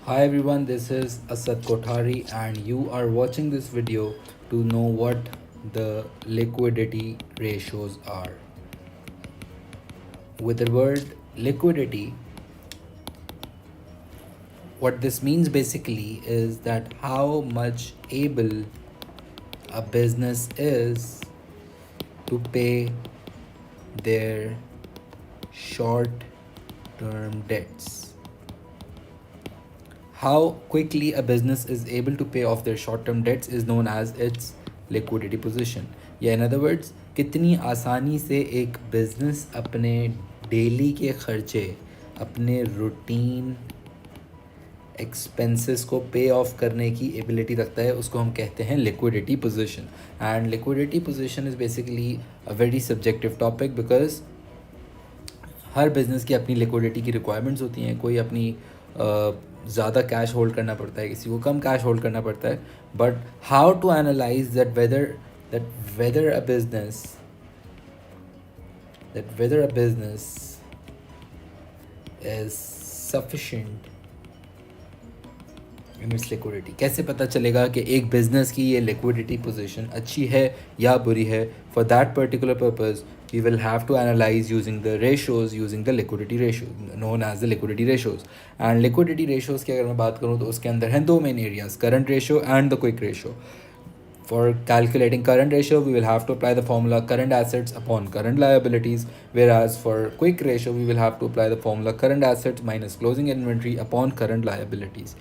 Hi everyone, this is Asad Kothari and you are watching this video to know what the liquidity ratios are. With the word liquidity, what this means basically is that how much able a business is to pay their short term debts. How quickly a business is able to pay off their short term debts is known as its liquidity position. या in other words, कितनी आसानी से एक business अपने daily के खर्चे, अपने routine expenses को पे ऑफ करने की एबिलिटी रखता है, उसको हम कहते हैं liquidity position. And liquidity position is basically a very subjective topic because her business की अपनी लिक्विडिटी की रिक्वायरमेंट्स होती हैं. कोई अपनी ज़्यादा कैश होल्ड करना पड़ता है, किसी को कम कैश होल्ड करना पड़ता है. But how to analyse that whether a business is sufficient in its liquidity. कैसे पता चलेगा कि एक बिजनेस की ये लिक्विडिटी पोजीशन अच्छी है या बुरी है? For that particular purpose we will have to analyze using the ratios, using the liquidity ratio known as the liquidity ratios. And liquidity ratios की अगर मैं बात करूँ तो उसके अंदर हैं दो main areas, current ratio and the quick ratio. For calculating current ratio, we will have to apply the formula current assets upon current liabilities, whereas for quick ratio, we will have to apply the formula current assets minus closing inventory upon current liabilities.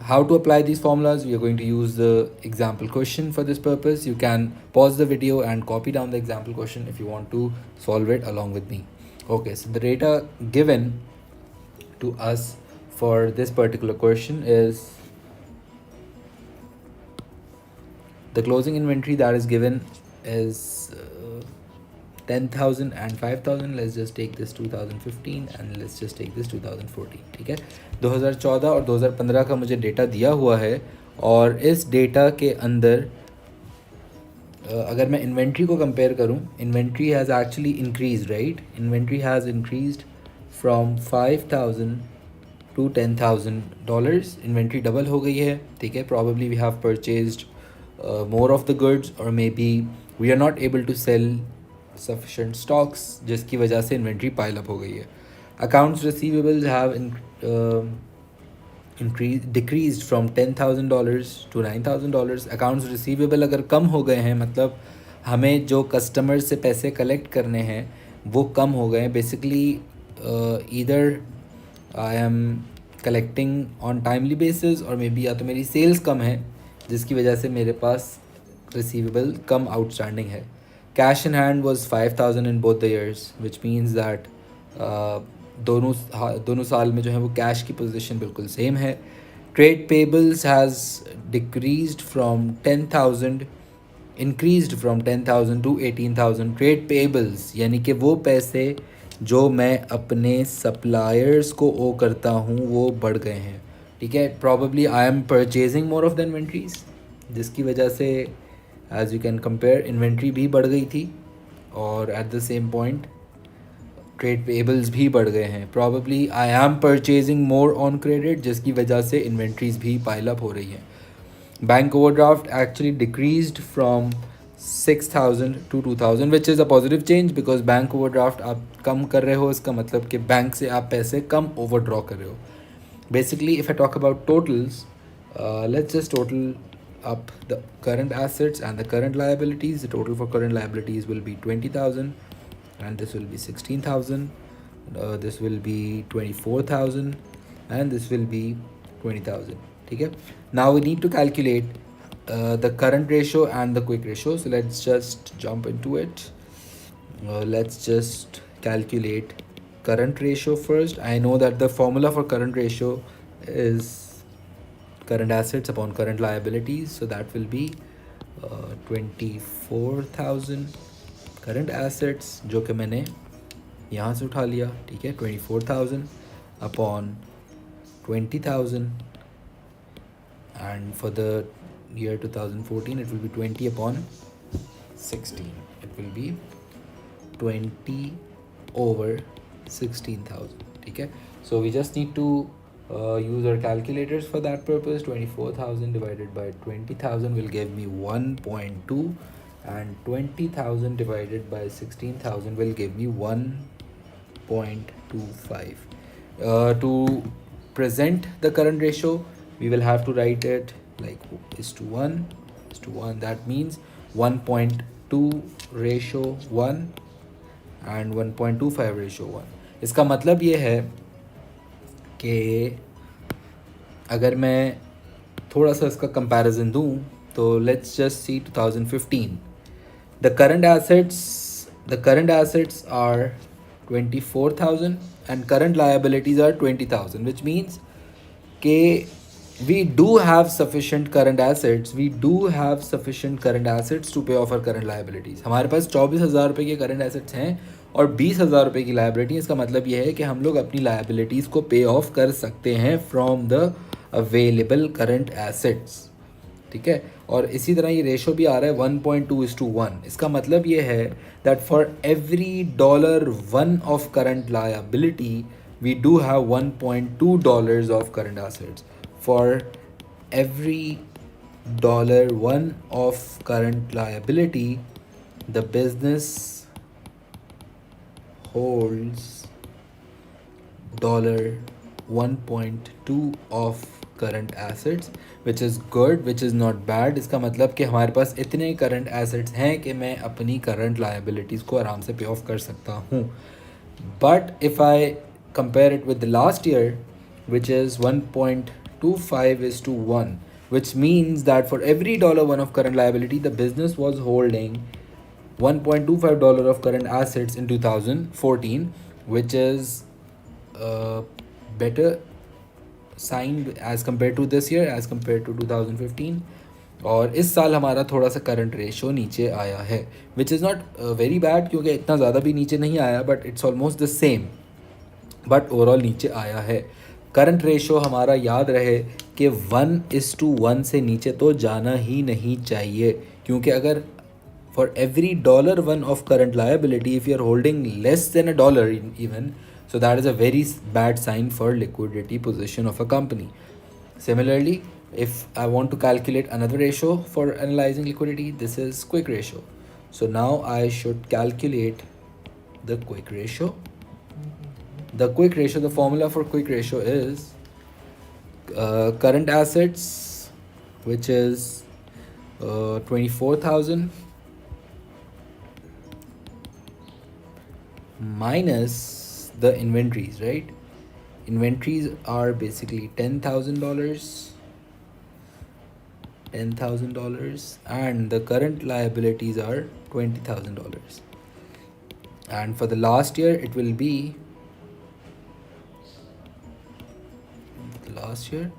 How to apply these formulas? We are going to use the example question for this purpose. You can pause the video and copy down the example question if you want to solve it along with me. Okay, so the data given to us for this particular question is the closing inventory that is given is 10,000 and 5,000. Let's just take this 2015 and let's just take this 2014. ठीक है, 2014 और 2015 का मुझे data दिया हुआ है. और इस डेटा के अंदर अगर मैं इन्वेंट्री को कंपेयर करूं, inventory has actually increase, right? Inventory has increased from 5,000 to $10,000. Inventory double हो गई है. ठीक है, probably we have purchased more of the goods, or maybe we are not able to sell sufficient stocks, जिसकी वजह से inventory pile up हो गई है. Accounts receivables have decreased from $10,000 to $9,000. Accounts receivable अगर कम हो गए हैं, मतलब हमें जो कस्टमर से पैसे कलेक्ट करने हैं वो कम हो गए हैं. Basically either I am collecting on timely basis, और मे बी या तो मेरी सेल्स कम है जिसकी वजह से मेरे पास रिसीवेबल कम आउटस्टैंडिंग है. Cash in hand was 5,000 in both the years, which means that दोनों साल में जो है वो कैश की पोजीशन बिल्कुल सेम है. Trade payables has decreased from 10,000 increased from 10,000 to 18,000. Trade payables यानी कि वो पैसे जो मैं अपने सप्लायर्स को ओ करता हूँ वो बढ़ गए हैं. ठीक है, probably I am purchasing more of the inventories, जिसकी वजह से as you can compare inventory भी बढ़ गई थी और at the same point trade payables भी बढ़ गए हैं. Probably I am purchasing more on credit, जिसकी वजह से इन्वेंट्रीज भी पाइल अप हो रही हैं. Bank overdraft actually decreased from 6,000 to 2,000, which is a positive change because bank overdraft आप कम कर रहे हो, इसका मतलब कि बैंक से आप पैसे कम ओवरड्रॉ कर रहे हो. Basically, if I talk about totals, let's just total up the current assets and the current liabilities. The total for current liabilities will be 20,000, and this will be 16,000. This will be 24,000, and this will be 20,000. Okay. Now we need to calculate the current ratio and the quick ratio. So let's just jump into it. Let's just calculate current ratio first. I know that the formula for current ratio is current assets upon current liabilities, so that will be 24,000 current assets जो कि मैंने यहाँ से उठा लिया. ठीक है, 24,000 upon 20,000, and for the year 2014 it will be 20 upon 16. It will be 20 over 16,000. ठीक है, so we just need to use our calculators for that purpose. 24,000 divided by 20,000 will give me 1.2, and 20,000 divided by 16,000 will give me 1.25. To present the current ratio, we will have to write it like is to 1 is to 1. That means 1.2 ratio 1 and 1.25 ratio 1. इसका मतलब ये है कि अगर मैं थोड़ा सा इसका कंपैरिजन दूं तो let's just see 2015. The current assets are 24,000 and current liabilities are 20,000, which means कि we do have sufficient current assets to pay off our current liabilities. हमारे पास 24,000 रुपये के current assets हैं और 20,000 रुपये की liability. इसका मतलब ये है कि हम लोग अपनी liabilities को pay off कर सकते हैं from the available current assets. ठीक है, और इसी तरह ये रेशो भी आ रहा है 1.2:1. इसका मतलब ये है that for every $1 of current liability we do have $1.2 of current assets. For every $1 of current liability, the business holds $1.2 of current assets, which is good, which is not bad. इसका मतलब कि हमारे पास इतने current assets हैं कि मैं अपनी current liabilities को आराम से pay off कर सकता हूँ. But if I compare it with the last year, which is 1.25:1, which means that for every $1 of current liability, the business was holding $1.25 of current assets in 2014, which is better sign as compared to this year, as compared to 2015. और इस साल हमारा थोड़ा सा current ratio नीचे आया है, which is not very bad, क्योंकि इतना ज़्यादा भी नीचे नहीं आया, but it's almost the same, but overall नीचे आया है. करंट रेशो हमारा याद रहे कि 1:1 से नीचे तो जाना ही नहीं चाहिए, क्योंकि अगर for every $1 of current liability, if you are holding less than $1 even, so that is a very bad sign for liquidity position of a company. Similarly, if I want to calculate another ratio for analyzing liquidity, this is quick ratio. So now I should calculate the quick ratio. The formula for quick ratio is current assets, which is 24,000 minus the inventories, right? Inventories are basically $10,000, and the current liabilities are $20,000. And for the last year, it will be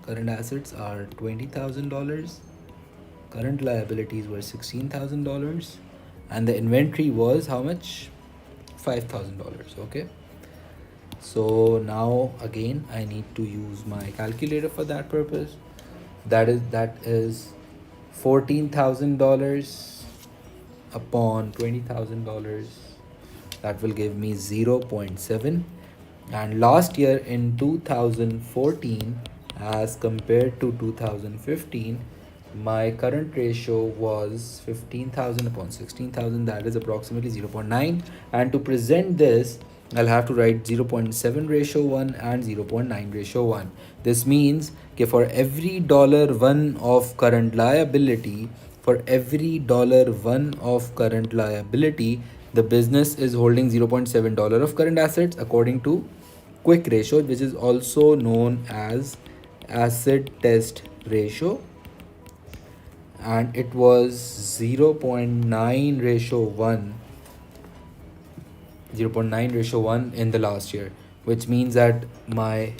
current assets are $20,000, current liabilities were $16,000, and the inventory was how much? $5,000. Okay, so now again I need to use my calculator for that purpose. That is $14,000 upon $20,000. That will give me 0.7. And last year in 2014 as compared to 2015, my current ratio was 15,000 upon 16,000, that is approximately 0.9. And to present this, I'll have to write 0.7:1 and 0.9:1. This means that for every $1 of current liability, the business is holding $0.7 of current assets according to quick ratio, which is also known as acid test ratio, and it was 0.9:1 in the last year, which means that my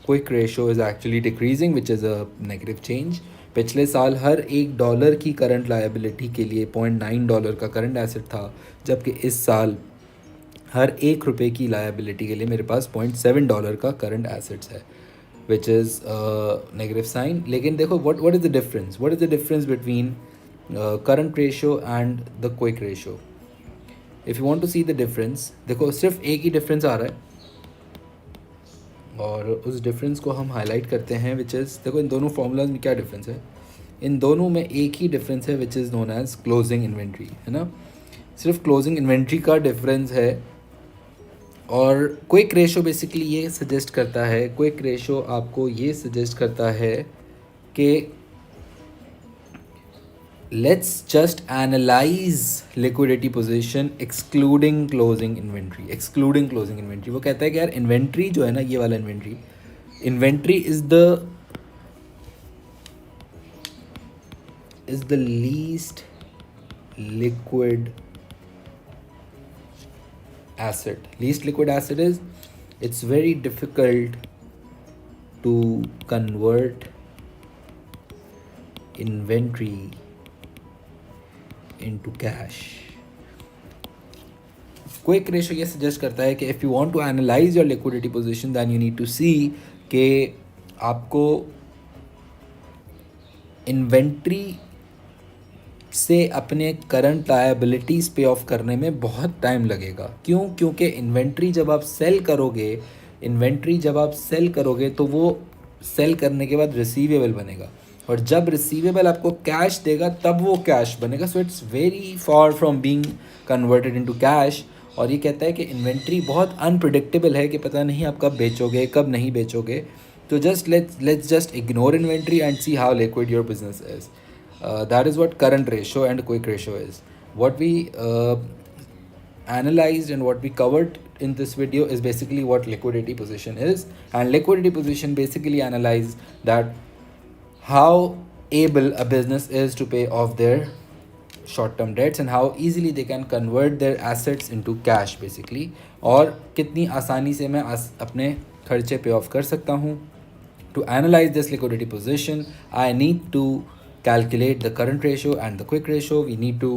quick ratio is actually decreasing, which is a negative change. पिछले साल हर $1 की current liability के लिए $0.9 का current asset था, जबकि इस साल हर ₹1 की लायबिलिटी के लिए मेरे पास $0.7 का करंट एसेट्स है, which is negative sign. लेकिन देखो what is the difference between current ratio and the quick ratio. If you want to see the difference, देखो सिर्फ एक ही डिफरेंस आ रहा है, और उस डिफरेंस को हम हाईलाइट करते हैं, विच इज़, देखो इन दोनों फॉर्मूलाज में क्या डिफरेंस है, इन दोनों में एक ही डिफरेंस है which is known as closing inventory, है ना, सिर्फ क्लोजिंग इन्वेंट्री का डिफरेंस है। और क्विक रेशो बेसिकली ये सजेस्ट करता है, क्विक रेशो आपको ये सजेस्ट करता है कि let's just analyse liquidity position excluding closing inventory, excluding closing inventory. वो कहता है कि यार इन्वेंट्री जो है ना, ये वाला inventory, inventory is the least liquid asset. Least liquid asset is, it's very difficult to convert inventory into cash. Quick ratio ये suggest करता है कि if you want to analyze your liquidity position, then you need to see कि आपको inventory से अपने current liabilities पे of करने में बहुत टाइम लगेगा। क्यों? क्योंकि इन्वेंट्री जब आप सेल करोगे तो वो सेल करने के बाद रिसीवेबल बनेगा, और जब रिसीवेबल आपको कैश देगा तब वो कैश बनेगा। So it's very far from being converted into cash. और ये कहता है कि इन्वेंट्री बहुत अनप्रिडिक्टेबल है, कि पता नहीं आप कब बेचोगे कब नहीं बेचोगे। तो let's just ignore inventory and see how liquid your business is. That is what current ratio and quick ratio is. What we analyzed and what we covered in this video is basically what liquidity position is. And liquidity position basically analyze that how able a business is to pay off their short-term debts and how easily they can convert their assets into cash basically, और कितनी आसानी से मैं अपने खर्चे पे of कर सकता हूँ। To analyze this liquidity position, I need to calculate the current ratio and the quick ratio. We need to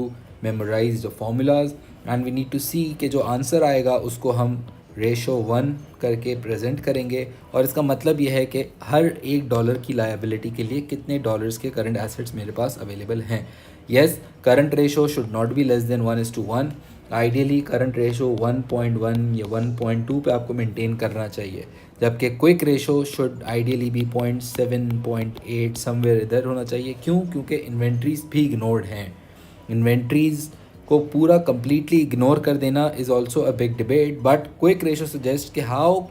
memorize the formulas and we need to see कि जो आंसर आएगा उसको हम रेशो 1 करके प्रेजेंट करेंगे। और इसका मतलब यह है कि हर $1 की लायबिलिटी के लिए कितने डॉलर्स के करंट एसेट्स मेरे पास अवेलेबल हैं। Yes, current ratio should not be less than 1:1। Ideally current ratio 1.1 या 1.2 पे आपको मेंटेन करना चाहिए, जबकि quick ratio should ideally be 0.7 0.8 somewhere इधर होना चाहिए। क्यों? क्योंकि इन्वेंट्रीज भी इग्नोर्ड हैं। इन्वेंट्रीज को पूरा कम्प्लीटली इग्नोर कर देना is also a big debate, but quick ratio suggest कि how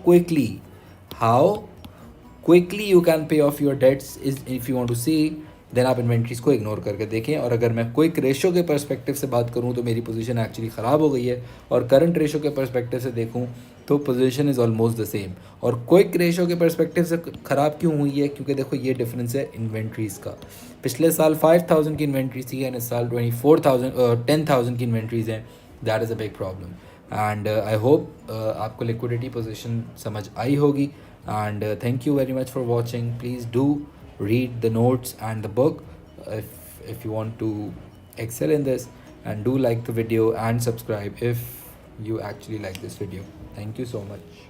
quickly you can pay off your debts is, if you want to see, then आप इन्वेंट्रीज़ को इग्नोर करके देखें। और अगर मैं क्विक रेशो के पर्सपेक्टिव से बात करूं तो मेरी पोजीशन एक्चुअली ख़राब हो गई है, और करंट रेशो के पर्सपेक्टिव से देखूं तो position is almost the same. और क्विक रेशो के पर्सपेक्टिव से ख़राब क्यों हुई है? क्योंकि देखो ये डिफरेंस है इन्वेंट्रीज़ का। पिछले साल 5,000 की इन्वेंट्रीज थी एंड इस साल 10,000 की इन्वेंट्रीज़ हैं। That is a big problem. And I hope आपको लिक्विडिटी पोजीशन समझ आई होगी। And thank you very much for watching. Please do read the notes and the book if you want to excel in this, and do like the video and subscribe if you actually like this video. Thank you so much.